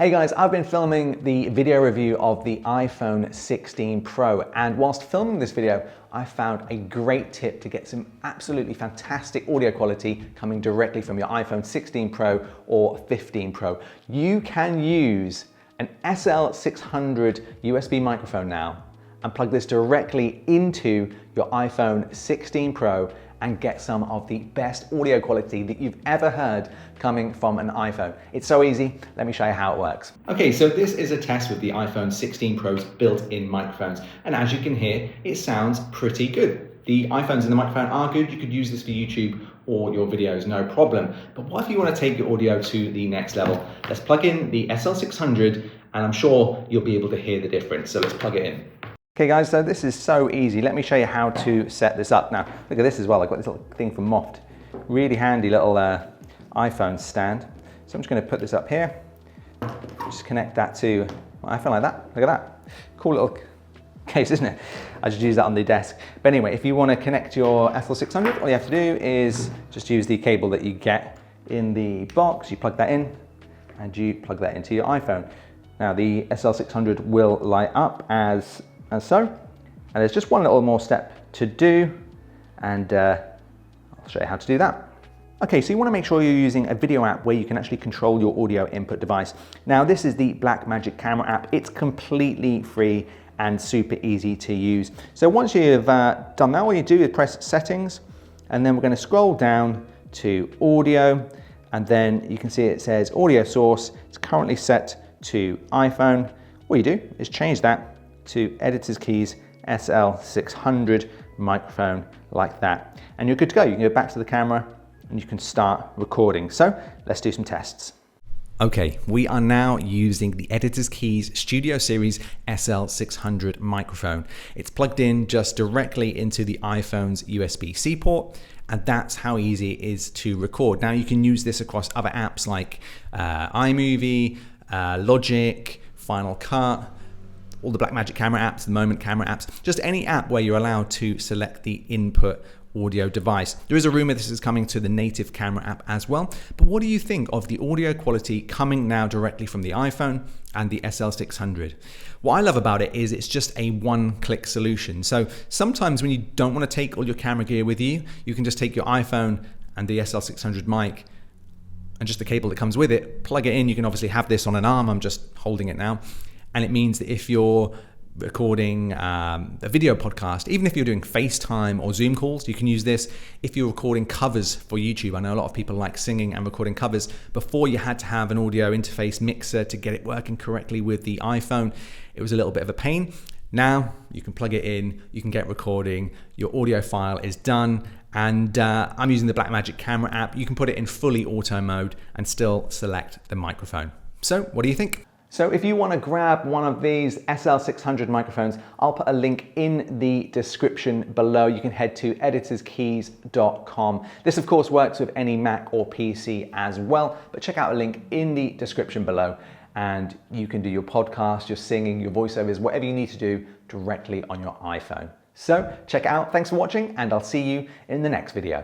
Hey guys, I've been filming the video review of the iPhone 16 Pro, and whilst filming this video, I found a great tip to get some absolutely fantastic audio quality coming directly from your iPhone 16 Pro or 15 Pro. You can use an SL600 USB microphone now and plug this directly into your iPhone 16 Pro and get some of the best audio quality that you've ever heard coming from an iPhone. It's so easy. Let me show you how it works. Okay, so this is a test with the iPhone 16 Pro's built-in microphones. And as you can hear, it sounds pretty good. The iPhones and the microphone are good. You could use this for YouTube or your videos, no problem. But what if you want to take your audio to the next level? Let's plug in the SL600 and I'm sure you'll be able to hear the difference. So let's plug it in. Okay guys, so this is so easy. Let me show you how to set this up. Now, look at this as well. I've got this little thing from Moft. Really handy little iPhone stand. So I'm just gonna put this up here. Just connect that to my iPhone like that. Look at that. Cool little case, isn't it? I just use that on the desk. But anyway, if you wanna connect your SL600, all you have to do is just use the cable that you get in the box. You plug that in and you plug that into your iPhone. Now the SL600 will light up as so, and there's just one little more step to do, and I'll show you how to do that. Okay, so you want to make sure you're using a video app where you can actually control your audio input device. Now this is the Blackmagic camera app. It's completely free and super easy to use. So once you've done that, all you do is press settings, and then we're going to scroll down to audio, and then you can see it says audio source. It's currently set to iPhone. All you do is change that to editor's keys SL600 microphone like that, and you're good to go. You can go back to the camera and you can start recording. So let's do some tests. Okay, we are now using the Editor's Keys Studio Series SL600 microphone. It's plugged in just directly into the iPhone's USB-C port, and that's how easy it is to record. Now you can use this across other apps like iMovie, Logic, Final Cut, all the Blackmagic camera apps, the Moment camera apps, just any app where you're allowed to select the input audio device. There is a rumor this is coming to the native camera app as well, but what do you think of the audio quality coming now directly from the iPhone and the SL600? What I love about it is it's just a one-click solution. So sometimes when you don't want to take all your camera gear with you, you can just take your iPhone and the SL600 mic and just the cable that comes with it, plug it in. You can obviously have this on an arm. I'm just holding it now. And it means that if you're recording a video podcast, even if you're doing FaceTime or Zoom calls, you can use this. If you're recording covers for YouTube, I know a lot of people like singing and recording covers. Before you had to have an audio interface mixer to get it working correctly with the iPhone. It was a little bit of a pain. Now you can plug it in, you can get recording, your audio file is done. And I'm using the Blackmagic camera app. You can put it in fully auto mode and still select the microphone. So what do you think? So if you want to grab one of these SL600 microphones, I'll put a link in the description below. You can head to editorskeys.com. This of course works with any Mac or PC as well, but check out a link in the description below and you can do your podcast, your singing, your voiceovers, whatever you need to do directly on your iPhone. So check it out. Thanks for watching and I'll see you in the next video.